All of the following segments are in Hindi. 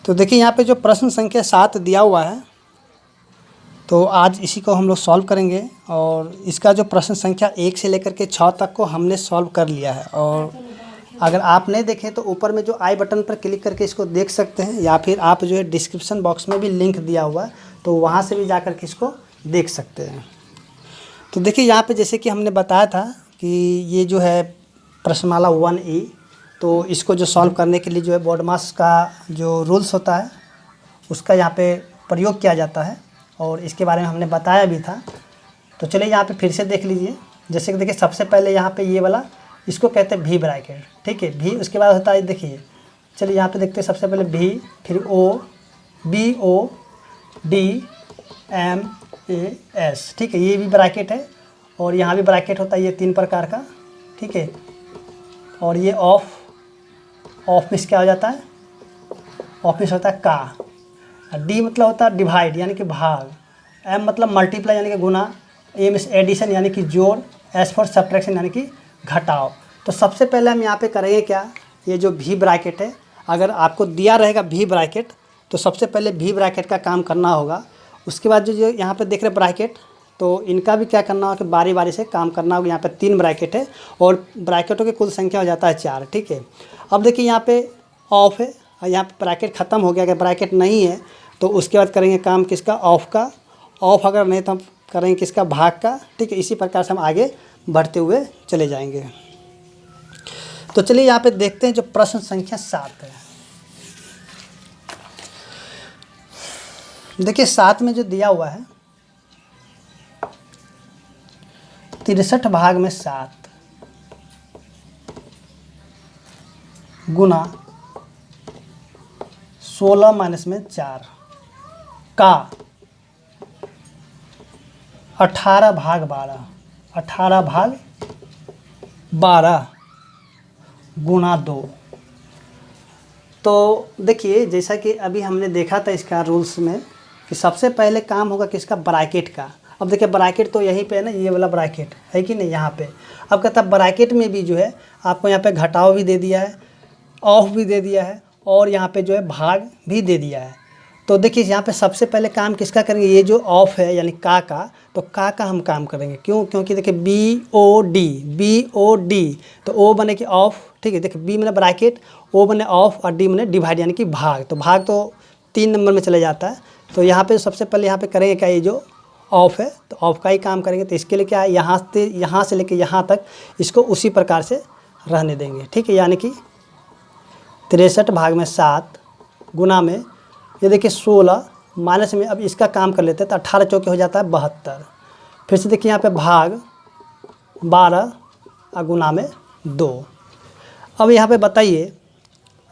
तो देखिए यहाँ पे जो प्रश्न संख्या 7 दिया हुआ है, तो आज इसी को हम लोग सॉल्व करेंगे। और इसका जो प्रश्न संख्या 1 से लेकर के 6 तक को हमने सॉल्व कर लिया है। और अगर आप नहीं देखें तो ऊपर में जो आई बटन पर क्लिक करके इसको देख सकते हैं, या फिर आप जो है डिस्क्रिप्शन बॉक्स में भी लिंक दिया हुआ है, तो वहाँ से भी जा कर के इसको देख सकते हैं। तो देखिए यहाँ पे जैसे कि हमने बताया था कि ये जो है प्रश्नमाला 1E, तो इसको जो सॉल्व करने के लिए जो है बोर्डमास का जो रूल्स होता है उसका यहाँ पे प्रयोग किया जाता है, और इसके बारे में हमने बताया भी था। तो चलिए यहाँ पे फिर से देख लीजिए। जैसे कि देखिए सबसे पहले यहाँ पे ये वाला इसको कहते हैं भी ब्रैकेट, ठीक है। भी उसके बाद होता है, देखिए चलिए यहाँ पे देखते हैं, सबसे पहले भी, फिर ओ, B O D M A S, ठीक है, ये भी ब्रैकेट है। और यहाँ भी ब्रैकेट होता है, ये 3 प्रकार का, ठीक है। और ये ऑफ में क्या हो जाता है, ऑफ में होता है का। डी मतलब होता है डिवाइड यानी कि भाग, एम मतलब मल्टीप्लाई यानी कि गुना, ए में एडिशन यानी कि जोड़, एस फॉर सब्ट्रैक्शन यानी कि घटाव। तो सबसे पहले हम यहाँ पे करेंगे क्या, ये जो भी ब्रैकेट है, अगर आपको दिया रहेगा भी ब्रैकेट तो सबसे पहले भी ब्रैकेट का काम करना होगा। उसके बाद जो यहाँ पे देख रहे ब्रैकेट, तो इनका भी क्या करना होगा कि बारी बारी से काम करना होगा। यहाँ पे 3 ब्रैकेट है और ब्रैकेटों की कुल संख्या हो जाता है 4, ठीक है। अब देखिए यहाँ पे ऑफ है, यहाँ पे ब्रैकेट ख़त्म हो गया। अगर ब्रैकेट नहीं है तो उसके बाद करेंगे काम किसका, ऑफ का। ऑफ अगर नहीं तो हम करेंगे किसका, भाग का, ठीक है। इसी प्रकार से हम आगे बढ़ते हुए चले जाएंगे। तो चलिए यहाँ पे देखते हैं जो प्रश्न संख्या 7 है। देखिए 7 में जो दिया हुआ है 63 भाग में 7 गुना 16 माइनस में 4 का 18 भाग 12 गुना 2। तो देखिए जैसा कि अभी हमने देखा था इसका रूल्स में कि सबसे पहले काम होगा किसका, ब्रैकेट का। अब देखिए ब्रैकेट तो यहीं पे है ना, ये वाला ब्रैकेट है कि नहीं यहाँ पे। अब कहता है ब्रैकेट में भी जो है आपको यहाँ पे घटाव भी दे दिया है, ऑफ भी दे दिया है, और यहाँ पे जो है भाग भी दे दिया है। तो देखिए यहाँ पे सबसे पहले काम किसका करेंगे, ये जो ऑफ है यानी का, तो का हम काम करेंगे। क्योंकि देखिए बी ओ डी, तो ओ बने कि ऑफ, ठीक है। देखिए बी मैंने ब्रैकेट, ओ बने ऑफ, और डी मैंने डिवाइड यानी कि भाग। तो भाग तो 3 नंबर में चले जाता है। तो यहाँ पे सबसे पहले यहाँ पे करेंगे क्या, ये जो ऑफ है तो ऑफ का ही काम करेंगे। तो इसके लिए क्या है, यहाँ से लेके यहाँ तक इसको उसी प्रकार से रहने देंगे, ठीक है। यानी कि 63 भाग में 7 गुना में ये देखिए 16 माइनस में, अब इसका काम कर लेते हैं। तो 18 चौके हो जाता है 72। फिर से देखिए यहाँ पे भाग 12 और गुना में 2। अब यहाँ पे बताइए,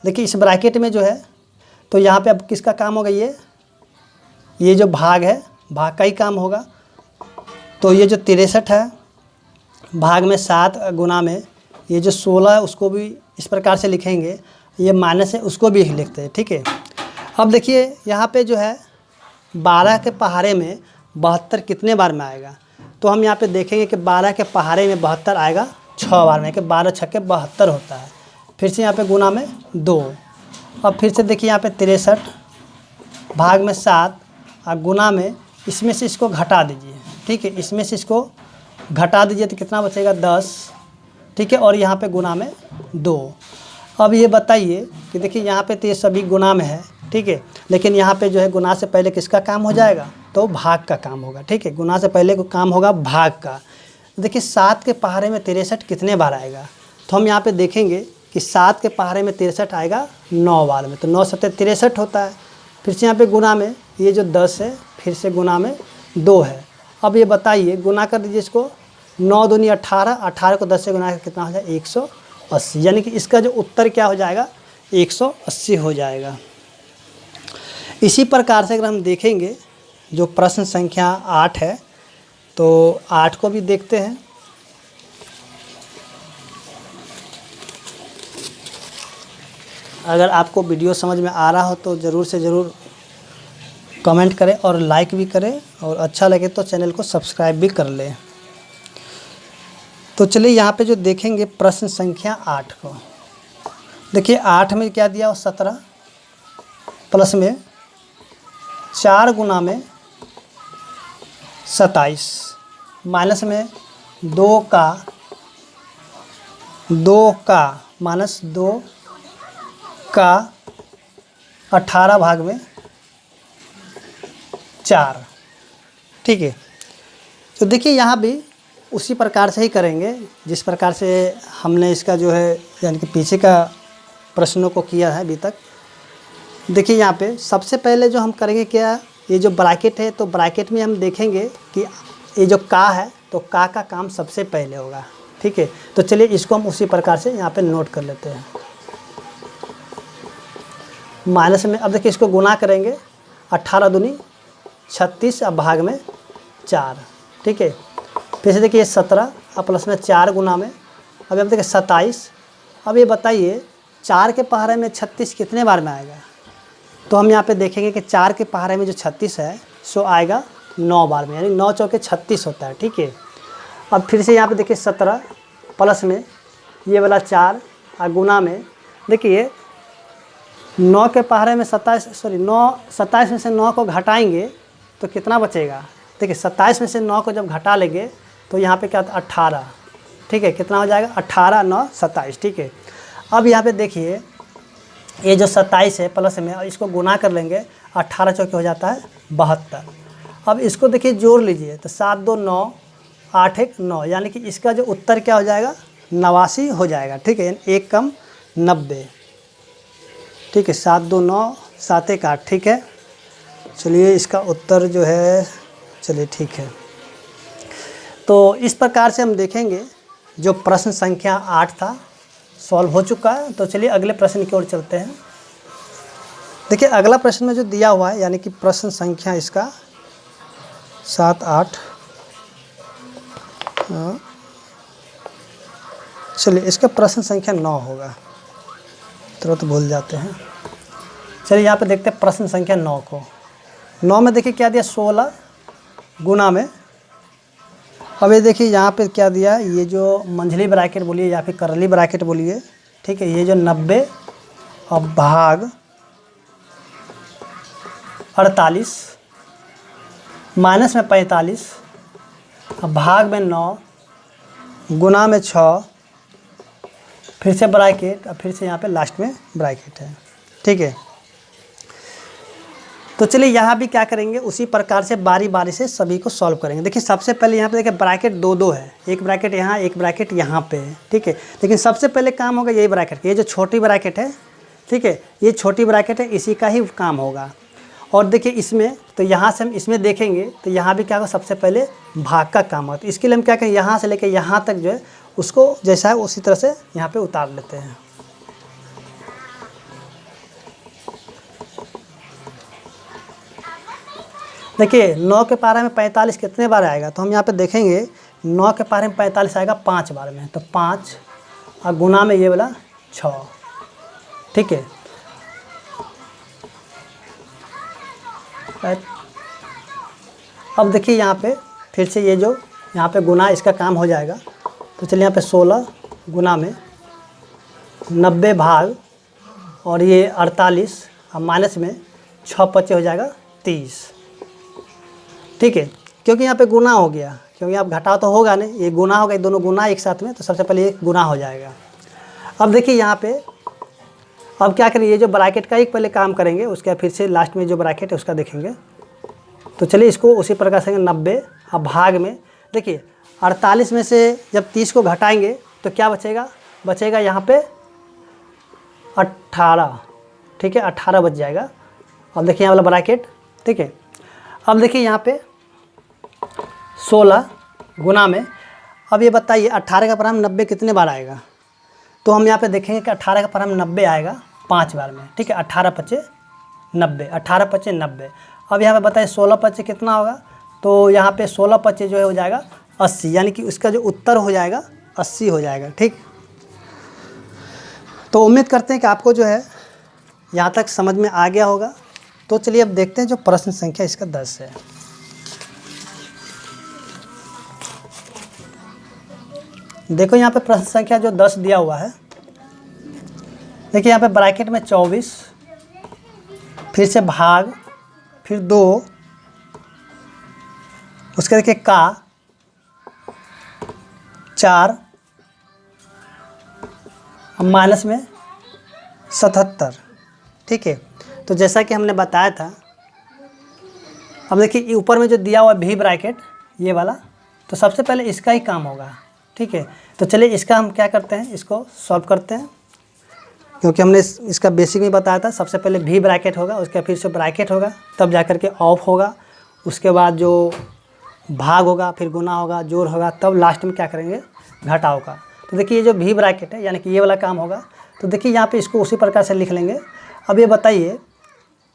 देखिए इस ब्रैकेट में जो है तो यहाँ पे अब किसका काम होगा, ये जो भाग है, भाग का ही काम होगा। तो ये जो 63 है भाग में 7 गुना में ये जो 16 है उसको भी इस प्रकार से लिखेंगे, ये माइनस है उसको भी लिखते हैं, ठीक है। अब देखिए यहाँ पे जो है 12 के पहाड़े में 72 कितने बार में आएगा, तो हम यहाँ पे देखेंगे कि 12 के पहाड़े में 72 आएगा 6 बार में, कि 12 छक्के 72 होता है। फिर से यहाँ पे गुना में 2। अब फिर से देखिए यहाँ पे 63 भाग में 7 और गुना में, इसमें से इसको घटा दीजिए, ठीक है। इसमें से इसको घटा दीजिए तो कितना बचेगा, 10, ठीक है। और यहाँ पे गुना में 2। अब ये बताइए कि देखिए यहाँ पे तो ये सभी गुना में है, ठीक है। लेकिन यहाँ पे जो है गुना से पहले किसका काम हो जाएगा, तो भाग का काम होगा, ठीक है। गुना से पहले को काम होगा भाग का। देखिए 7 के पहाड़े में 63 कितने बार आएगा, तो हम यहाँ पे देखेंगे कि 7 के पहाड़े में 63 आएगा 9 बार में, तो 9 सत्ते 63 होता है। फिर से यहाँ पे गुना में ये जो 10 है, फिर से गुना में 2 है। अब ये बताइए, गुना कर दीजिए इसको, 9 दूनी 18, 18 को 10 से गुना कितना हो जाएगा, 180। यानी कि इसका जो उत्तर क्या हो जाएगा, 180 हो जाएगा। इसी प्रकार से अगर हम देखेंगे जो प्रश्न संख्या 8 है, तो 8 को भी देखते हैं। अगर आपको वीडियो समझ में आ रहा हो तो ज़रूर से ज़रूर कमेंट करें और लाइक भी करें, और अच्छा लगे तो चैनल को सब्सक्राइब भी कर लें। तो चलिए यहाँ पे जो देखेंगे प्रश्न संख्या 8 को, देखिए 8 में क्या दिया हो, 17 प्लस में 4 गुना में 27 माइनस में 2 का माइनस 2 का 18 भाग में 4। ठीक है, तो देखिए यहाँ भी उसी प्रकार से ही करेंगे जिस प्रकार से हमने इसका जो है यानी कि पीछे का प्रश्नों को किया है अभी तक। देखिए यहाँ पे सबसे पहले जो हम करेंगे क्या, ये जो ब्रैकेट है तो ब्रैकेट में हम देखेंगे कि ये जो का है तो का काम सबसे पहले होगा। ठीक है, तो चलिए इसको हम उसी प्रकार से यहाँ पे नोट कर लेते हैं। माइनस में अब देखिए इसको गुना करेंगे, 18 दूनी 36 अब भाग में 4। ठीक है, फिर से देखिए 17 अब प्लस में 4 गुना में अब देखिए 27। अब ये बताइए 4 के पहाड़े में 36 कितने बार में आएगा, तो हम यहाँ पे देखेंगे कि 4 के पहाड़े में जो 36 है सो आएगा 9 बार में, यानी 9 चौके 36 होता है। ठीक है, अब फिर से यहाँ पे देखिए 17 प्लस में ये वाला 4 और गुना में देखिए 9 के पहाड़े में 27 में से 9 को घटाएंगे तो कितना बचेगा। देखिए 27 में से 9 को जब घटा लेंगे तो यहाँ पे क्या होता है 18। ठीक है, कितना हो जाएगा 18 9 27। ठीक है, अब यहाँ पे देखिए ये जो 27 है प्लस में और इसको गुना कर लेंगे, 18 चौके हो जाता है 72। अब इसको देखिए जोड़ लीजिए तो 7 2 9 8 1 9, यानी कि इसका जो उत्तर क्या हो जाएगा 89 हो जाएगा। ठीक है, 1 कम 90। ठीक है, 7 2 9 7 1 8। ठीक है, चलिए इसका उत्तर जो है, चलिए ठीक है, तो इस प्रकार से हम देखेंगे जो प्रश्न संख्या 8 था सॉल्व हो चुका है। तो चलिए अगले प्रश्न की ओर चलते हैं। देखिए अगला प्रश्न में जो दिया हुआ है यानी कि प्रश्न संख्या इसका 7 8, चलिए इसका प्रश्न संख्या 9 होगा, तुरंत भूल जाते हैं। चलिए यहाँ पे देखते हैं प्रश्न संख्या 9 को। 9 में देखिए क्या दिया 16 गुना में, अब ये देखिए यहाँ पे क्या दिया, ये जो मंझली ब्रैकेट बोलिए या फिर करली ब्रैकेट बोलिए। ठीक है, ये जो 90 और भाग 48 माइनस में 45 और भाग में 9 गुना में 6, फिर से ब्रैकेट और फिर से यहाँ पे लास्ट में ब्रैकेट है। ठीक है, तो चलिए यहाँ भी क्या करेंगे उसी प्रकार से बारी बारी से सभी को सॉल्व करेंगे। देखिए सबसे पहले यहाँ पे देखिए ब्रैकेट 2 है, एक ब्रैकेट यहाँ एक ब्रैकेट यहाँ पे है। ठीक है, लेकिन सबसे पहले काम होगा यही ब्रैकेट, ये जो छोटी ब्रैकेट है। ठीक है, ये छोटी ब्रैकेट है, इसी का ही काम होगा। और देखिए इसमें तो यहाँ से हम इसमें देखेंगे तो यहाँ भी क्या होगा सबसे पहले भाग का काम होगा। तो इसके लिए हम क्या करें, यहाँ से लेकर यहाँ तक जो है उसको जैसा है उसी तरह से यहाँ पर उतार लेते हैं। देखिए 9 के पारे में 45 कितने बार आएगा, तो हम यहाँ पे देखेंगे 9 के पारे में 45 आएगा 5 बार में, तो 5 और गुना में ये वाला 6। ठीक है, अब देखिए यहाँ पे फिर से ये जो यहाँ पे गुना इसका काम हो जाएगा। तो चलिए यहाँ पे 16 गुना में 90 भाग और ये 48 और माइनस में 6 5 हो जाएगा 30। ठीक है, क्योंकि यहाँ पे गुना हो गया, क्योंकि आप घटाव तो होगा नहीं, ये गुना होगा, ये दोनों गुना एक साथ में, तो सबसे पहले ये गुना हो जाएगा। अब देखिए यहाँ पे अब क्या करेंगे, ये जो ब्रैकेट का एक पहले काम करेंगे, उसके बाद फिर से लास्ट में जो ब्रैकेट है उसका देखेंगे। तो चलिए इसको उसी प्रकार से 90 अब भाग में देखिए 48 में से जब 30 को घटाएंगे तो क्या बचेगा, बचेगा यहाँ पे 18। ठीक है, 18 बच जाएगा। अब देखिए यहाँ वाला ब्रैकेट। ठीक है, अब देखिए यहाँ पे 16 गुना में, अब ये बताइए 18 का पारा में 90 कितने बार आएगा, तो हम यहाँ पे देखेंगे कि 18 का पारा में 90 आएगा 5 बार में। ठीक है, 18 5 90, 18 5 90। अब यहाँ पे बताइए 16 5 कितना होगा, तो यहाँ पे 16 5 जो है हो जाएगा 80, यानी कि उसका जो उत्तर हो जाएगा 80 हो जाएगा। ठीक, तो उम्मीद करते हैं कि आपको जो है यहाँ तक समझ में आ गया होगा। तो चलिए अब देखते हैं जो प्रश्न संख्या इसका 10 है। देखो यहाँ पे प्रश्न संख्या जो 10 दिया हुआ है, देखिए यहाँ पे ब्रैकेट में 24 फिर से भाग, फिर 2, उसके देखिए का 4, माइनस में 77। ठीक है, तो जैसा कि हमने बताया था, अब देखिए ऊपर में जो दिया हुआ भी ब्रैकेट ये वाला, तो सबसे पहले इसका ही काम होगा। ठीक है, तो चलिए इसका हम क्या करते हैं, इसको सॉल्व करते हैं, क्योंकि हमने इसका बेसिक में बताया था। सबसे पहले भी ब्रैकेट होगा, उसके फिर से ब्रैकेट होगा, तब जा कर के ऑफ होगा, उसके बाद जो भाग होगा, फिर गुना होगा, जोड़ होगा, तब लास्ट में क्या करेंगे, घटा होगा। तो देखिए ये जो भी ब्रैकेट है यानी कि ये वाला काम होगा। तो देखिए यहाँ पे इसको उसी प्रकार से लिख लेंगे। अब ये बताइए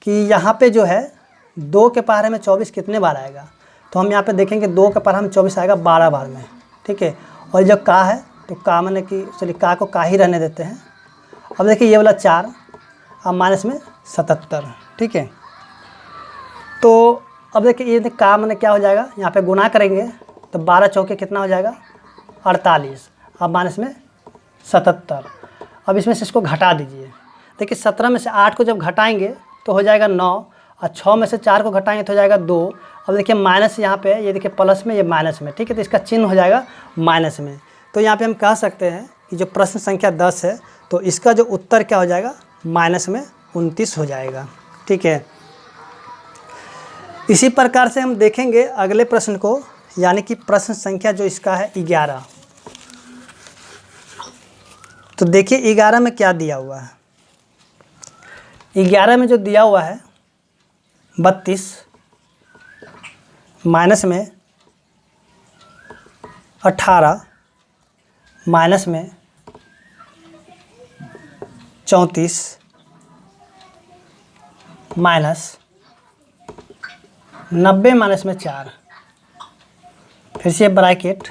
कि यहाँ पे जो है 2 के पहाड़े में 24 कितने बार आएगा, तो हम यहाँ पे देखेंगे 2 के पहाड़े में 24 आएगा 12 बार में। ठीक है, और जो का है तो का मैंने कि चलिए का को का ही रहने देते हैं। अब देखिए ये वाला 4 अब माइनस में 77। ठीक है, तो अब देखिए ये का मैंने क्या हो जाएगा, यहाँ पे गुना करेंगे तो 12 चौके कितना हो जाएगा 48, अब माइनस में 77। अब इसमें से इसको घटा दीजिए। देखिए 17 में से 8 को जब घटाएंगे तो हो जाएगा 9, और 6 में से 4 को घटाएंगे तो हो जाएगा 2। अब देखिए माइनस यहाँ पे, ये देखिए प्लस में, ये माइनस में। ठीक है, तो इसका चिन्ह हो जाएगा माइनस में। तो यहाँ पे हम कह सकते हैं कि जो प्रश्न संख्या 10 है तो इसका जो उत्तर क्या हो जाएगा, माइनस में 29 हो जाएगा। ठीक है, इसी प्रकार से हम देखेंगे अगले प्रश्न को, यानी कि प्रश्न संख्या जो इसका है 11। तो देखिए 11 में क्या दिया हुआ है। 11 में जो दिया हुआ है 32 माइनस में 18 माइनस में 34 माइनस 90 माइनस में 4, फिर से ब्रैकेट,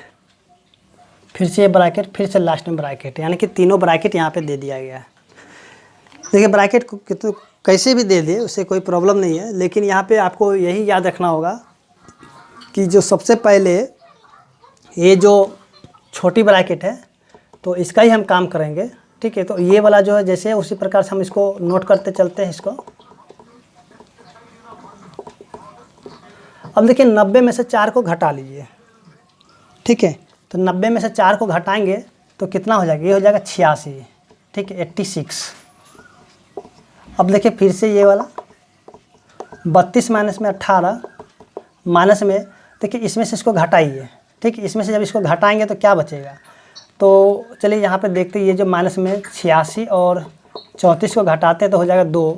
फिर से ब्रैकेट, फिर से लास्ट में ब्रैकेट, यानी कि तीनों ब्रैकेट यहाँ पे दे दिया गया है। देखिए ब्रैकेट को कितने कैसे भी दे दे उससे कोई प्रॉब्लम नहीं है, लेकिन यहाँ पे आपको यही याद रखना होगा कि जो सबसे पहले ये जो छोटी ब्रैकेट है तो इसका ही हम काम करेंगे। ठीक है, तो ये वाला जो है जैसे उसी प्रकार से हम इसको नोट करते चलते हैं इसको। अब देखिए 90 में से 4 को घटा लीजिए। ठीक है, तो 90 में से 4 को घटाएंगे तो कितना हो जाएगा, ये हो जाएगा 86। ठीक है, 86। अब देखिए फिर से ये वाला 32 माइनस में 18 माइनस में, देखिए इसमें से इसको घटाइए। ठीक है, इसमें से जब इसको घटाएंगे तो क्या बचेगा, तो चलिए यहाँ पे देखते हैं। ये जो माइनस में 86 और 34 को घटाते हैं तो हो जाएगा 2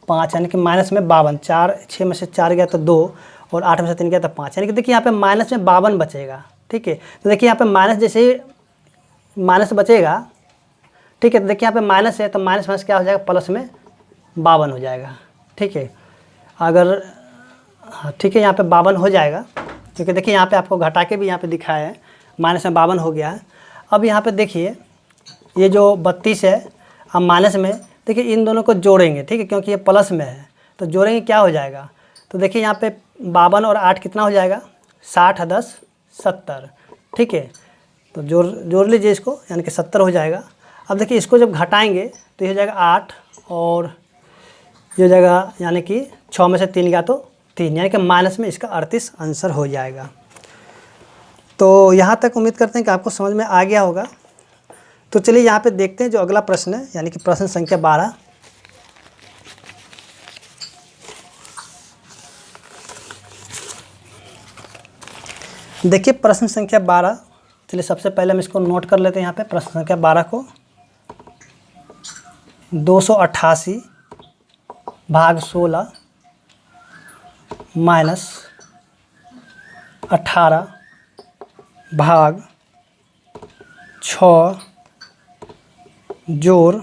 5, यानी कि माइनस में 52। 4 6 में से 4 गया तो 2, और 8 में से 3 गया तो 5, यानी कि देखिए यहाँ पे माइनस में 52 बचेगा। ठीक है, तो देखिए यहाँ पे माइनस, जैसे ही माइनस बचेगा, ठीक है, तो देखिए यहाँ पे माइनस है तो माइनस माइनस क्या हो जाएगा, प्लस में 52 हो जाएगा। ठीक है, अगर ठीक है यहाँ पे 52 हो जाएगा, क्योंकि देखिए यहाँ पे आपको घटा के भी यहाँ पे दिखाया है, माइनस में 52 हो गया है। अब यहाँ पे देखिए ये जो 32 है अब माइनस में, देखिए इन दोनों को जोड़ेंगे। ठीक है, क्योंकि ये प्लस में है तो जोड़ेंगे क्या हो जाएगा, तो देखिए यहाँ पे 52 और 8 कितना हो जाएगा, 60 और 10 70। ठीक है, तो जोड़ लीजिए इसको, यानी कि 70 हो जाएगा। अब देखिए इसको जब घटाएंगे तो ये हो जाएगा 8, और ये हो जाएगा यानी कि 6 में से 3 गया तो 3, यानी कि माइनस में इसका 38 आंसर हो जाएगा। तो यहाँ तक उम्मीद करते हैं कि आपको समझ में आ गया होगा। तो चलिए यहाँ पे देखते हैं जो अगला प्रश्न है, यानी कि प्रश्न संख्या 12। देखिए प्रश्न संख्या 12, चलिए सबसे पहले हम इसको नोट कर लेते हैं। यहाँ पे प्रश्न संख्या 12 को 288 भाग 16 माइनस 18 भाग 6 जोड़,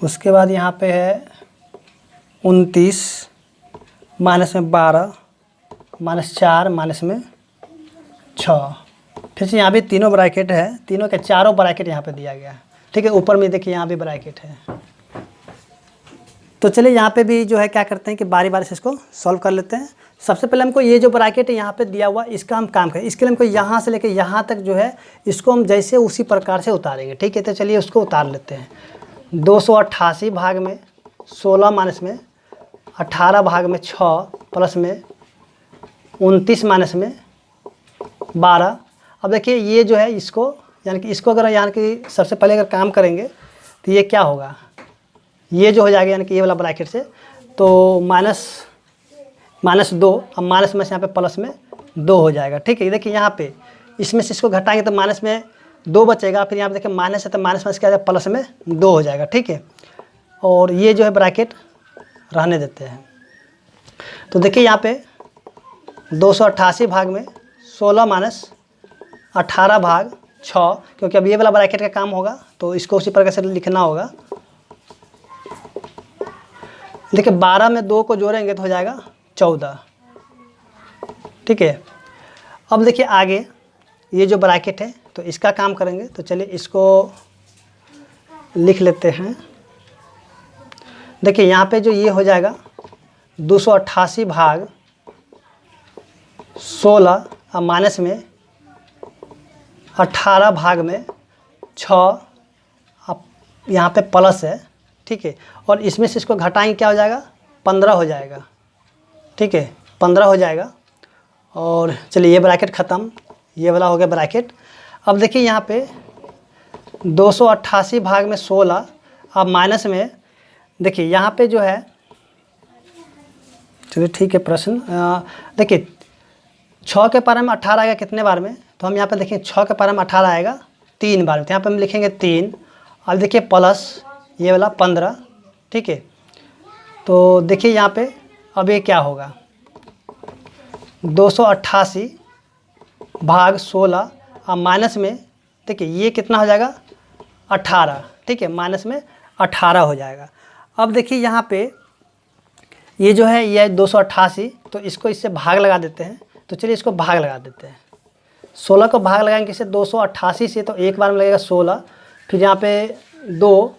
उसके बाद यहाँ पे है 29 माइनस में 12 माइनस 4 माइनस में 6। फिर से यहाँ भी तीनों ब्रैकेट है, तीनों के चारों ब्रैकेट यहाँ पे दिया गया है। ठीक है, ऊपर में देखिए यहाँ भी ब्रैकेट है। तो चलिए यहाँ पे भी जो है क्या करते हैं कि बारी बारी से इसको सॉल्व कर लेते हैं। सबसे पहले हमको ये जो ब्रैकेट है यहाँ पे दिया हुआ, इसका हम काम करें। इसके लिए हमको यहाँ से लेकर यहाँ तक जो है इसको हम जैसे उसी प्रकार से उतारेंगे। ठीक है, तो चलिए उसको उतार लेते हैं। 288 भाग में 16 माइनस में 18 भाग में 6 प्लस में 29 माइनस में 12। अब देखिए ये जो है इसको यानी कि इसको अगर यानी कि सबसे पहले अगर काम करेंगे तो ये क्या होगा, ये जो हो जाएगा यानी कि ये वाला ब्रैकेट से तो -2, अब माइनस में से यहाँ पे प्लस में 2 हो जाएगा। ठीक है, देखिए यहाँ पे इसमें से इसको घटाएंगे तो माइनस में 2 बचेगा, फिर यहाँ पे देखिए माइनस है तो माइनस में क्या जाएगा प्लस में 2 हो जाएगा। ठीक है, और ये जो है ब्रैकेट रहने देते हैं। तो देखिए यहाँ पे 288 भाग में 16 माइनस 18 भाग 6, क्योंकि अब ये वाला ब्रैकेट का काम होगा तो इसको उसी प्रकार से लिखना होगा। देखिए 12 में 2 को जोड़ेंगे तो हो जाएगा 14। ठीक है, अब देखिए आगे ये जो ब्रैकेट है तो इसका काम करेंगे, तो चलिए इसको लिख लेते हैं। देखिए यहाँ पे जो ये हो जाएगा 288 भाग 16 और माइनस में 18 भाग में 6, अब यहाँ पे प्लस है। ठीक है, और इसमें से इसको घटाएंगे क्या हो जाएगा 15 हो जाएगा। ठीक है, 15 हो जाएगा। और चलिए ये ब्रैकेट ख़त्म, ये वाला हो गया ब्रैकेट। अब देखिए यहाँ पे 288 भाग में 16 अब माइनस में देखिए यहाँ पे जो है, चलिए ठीक है प्रश्न देखिए 6 के पारे में 18 आएगा कितने बार में, तो हम यहाँ पे देखेंगे 6 के पारे में 18 आएगा 3 बार में, तो यहाँ पे हम लिखेंगे 3। अब देखिए प्लस ये वाला 15। ठीक है, तो देखिए यहाँ पे अब ये क्या होगा 288 भाग 16 अब माइनस में देखिए ये कितना हो जाएगा 18। ठीक है, माइनस में 18 हो जाएगा। अब देखिए यहाँ पे ये जो है ये 288, तो इसको इससे भाग लगा देते हैं। तो चलिए इसको भाग लगा देते हैं। 16 को भाग लगाएंगे किससे 288 से, तो एक बार में लगेगा 16, फिर यहाँ पे 2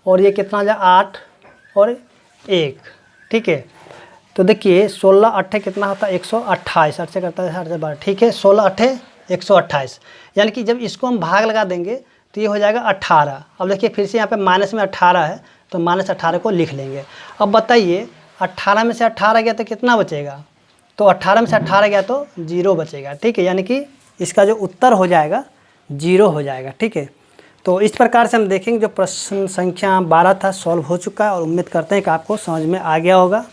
और ये कितना हो जाएगा 8 और 1। ठीक है, तो देखिए 16 8 कितना होता है 128, 8 से करता है 8 से 12। ठीक है, 16 8 128, यानी कि जब इसको हम भाग लगा देंगे तो ये हो जाएगा 18। अब देखिए फिर से यहाँ पे माइनस में 18 है तो -18 को लिख लेंगे। अब बताइए 18 में से 18 गया तो कितना बचेगा, तो 18 में से 18 गया तो 0 बचेगा। ठीक है, यानी कि इसका जो उत्तर हो जाएगा 0 हो जाएगा। ठीक है, तो इस प्रकार से हम देखेंगे जो प्रश्न संख्या 12 था सॉल्व हो चुका है और उम्मीद करते हैं कि आपको समझ में आ गया होगा।